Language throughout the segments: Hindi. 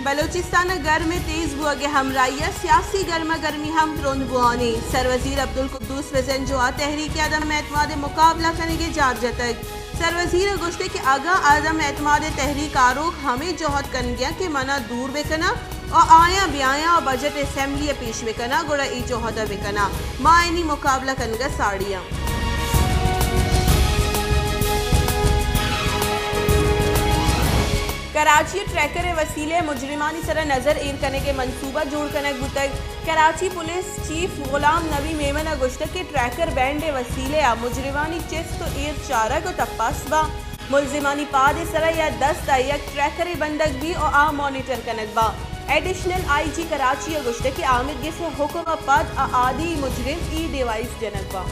बलोचिस्तान गर्म में तेज बुआगे हमराइया सियासी गर्मा गर्मी हम तुरंत बुआनी सरवजीर अब्दुल कुद्दूस वजन जो तहरीक आदम एतमाद मुकाबला करेंगे जारजा तक सरवजीर गुश्ते के आगा आदम एतमाद तहरीक आरोग हमें जोहद कन गया कि मना दूर बेकना और आया ब्याया और बजट असम्बली पेश बेकना गुड़ा ई जोहदा बेकना मायनी मुकाबला कनगा साड़ियाँ कराची ट्रैकर वसीले मुजरिमानी सर नजर एर करने के मनसूबा जोड़ कनक बुतक कराची पुलिस चीफ गुलाम नबी मेमन गुश्तक के ट्रैकर बैंड वसीले मुजरिमानी चिस्त तो एर चारा को तपासबा मुलजिमानी पाद सर या 10 तयक ट्रैकर बंदक भी और आ मॉनिटर कनक बा एडिशनल IG कराची गुश्तक के आमिर से हुक्म पद आदि मुजरिम ई डिवाइस जनक बा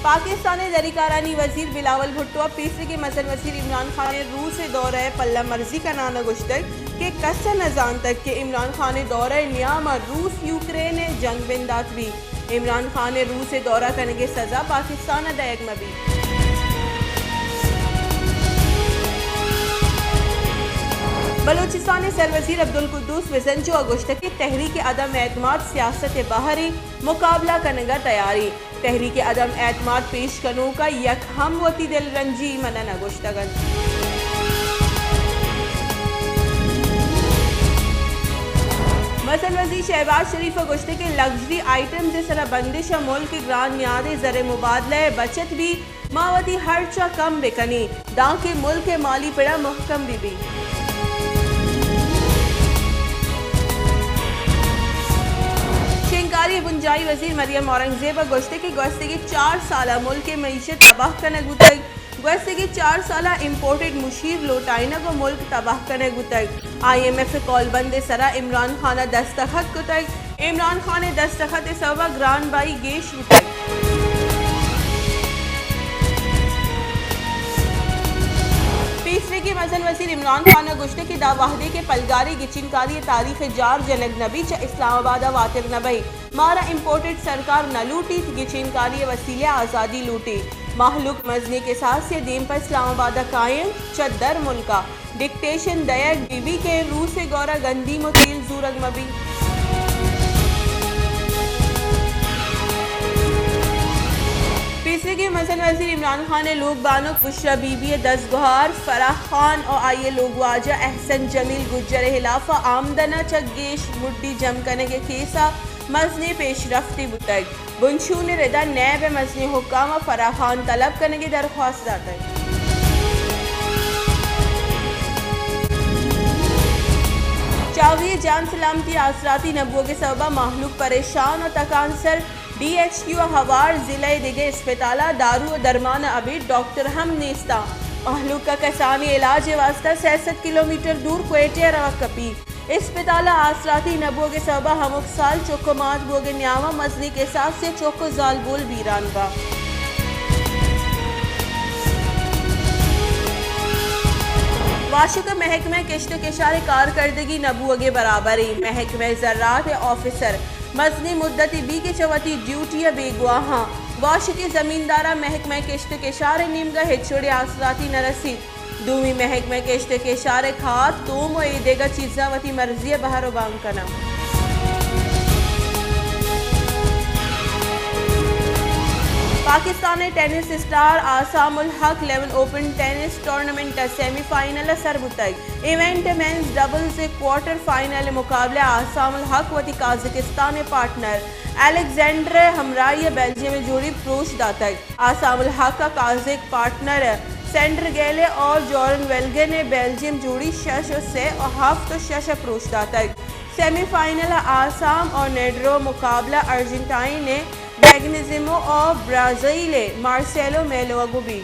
पाकिस्तानी दरिकारानी वजीर बिलावल भुट्टो पीसरी के मसल वजीर इमरान खान ने रूस दौरा पल्ला मर्जी का नाना गुश्तक के कस्सा नजान तक के इमरान खान ने दौरा नियामा रूस यूक्रेन जंग बिंदात भी इमरान खान ने रूस दौरा करने की सजा पाकिस्तान दयक में भी बलोचिस्तान सरवजीर अब्दुल कुद्दूस वजनजो अगुश्त के तहरीक अदम एतमाद सियासत बहरी मुकाबला करने का तैयारी तहरीक अदम एतमाद पेश कनो का यक हम वती दिल रंजी मनन अगुश्तगन मसल वजीर शहबाज शरीफ अगुश्त के लग्जरी आइटम से सरा बंदिश मुल्क ग्रान न्यादे जर मुबादला बचत भी मावती हर्चा कम बेकनी दां के मुल्क माली पड़ा मुहकम भी बुंजाई वजीर मरियम औरंगजेब गोश्ते की 4 साल मुल्क के मीशत तबाह कनक गुतक गोश्ते की 4 साल इम्पोर्टेड मुशीर लोटाइना को मुल्क तबाह कनक गुतक IMF कॉल बंदे सरा इमरान खान दस्तखत गुतक इमरान खान दस्तखत सवा ग्रान बाई गेश गुतक तीसरे की मजन वजीर इमरान खान गुश्ते की दावाहदे के पलगारी गिचिनकारी तारीख जार जनक नबी च इस्लामाबाद वातिर नबई मारा इम्पोर्टेड सरकार न लूटी गिचिनकारी वसीले आज़ादी लूटी महलूक मजनी के साथ से दीम पर इस्लामाबाद कायम चद्दर मुल्का डिक्टेशन दयक बीबी के रूस से गौरा गंदी मुतील जूरग मबी तीसरे के मसन वजीर इमरान खान ने लोग बानो बुशरा बीबी 10 गुहार फराह खान और आइए लोग वाजा एहसन जमील गुज्जर हिलाफा आमदना चगेश मुड्डी जम करने के केसा मजनी पेशरफ्ती बुतक बुनशू ने रिदा नैब मजनी हुक्काम फराह खान तलब करने की दरख्वास्त दाता है चावी जान सलामती आसराती नबुओं के सबा माहलूक परेशान और तकांसर DHQ हवार जिले दिगे अस्पताला दारू दरमान अभी डॉक्टर हम नेस्ता महलूक का कसानी इलाज वास्ता 66 किलोमीटर दूर क्वेटे रवकपी अस्पताला आसराती नबुओं के सबा हम साल चोको मात बोगे न्यावा मजनी के साथ से चोको जाल बोल वीरान बा वाशुका महकमे किश्त केशारे कारकर्दगी नबुअगे बराबरी महकमे ज़र्रात ऑफिसर मजनी मुद्दती बी के चवती ड्यूटी बेगुआहा वाश के जमींदारा महकमे किश्त केशारे निमगा हिचोड़े आसराती नरसी दूमी महकमे किश्त केशारे खात तोम ए देगा चीज़ावती मर्जी बहरो बांकना Pakistan tennis star Aisamul Haq 11 open tennis tournament semifinal सरबुतक event men's doubles quarter final मुकाबले आसामुल हक वती काजाकिस्तान पार्टनर अलेक्जेंडर हमराई बेल्जियम में जोड़ी प्रोश दातक आसामुल हक का काजिक पार्टनर सेंटर गेले और जॉर्डन वेल्गे ने बेल्जियम जोड़ी शश से और हफ्त शश प्रोश दातक सेमीफाइनल आसाम और नेड्रो मुकाबला अर्जेंटाइन ने बैगनिज्मो और ब्राज़ील मार्सेलो मेलो गुबी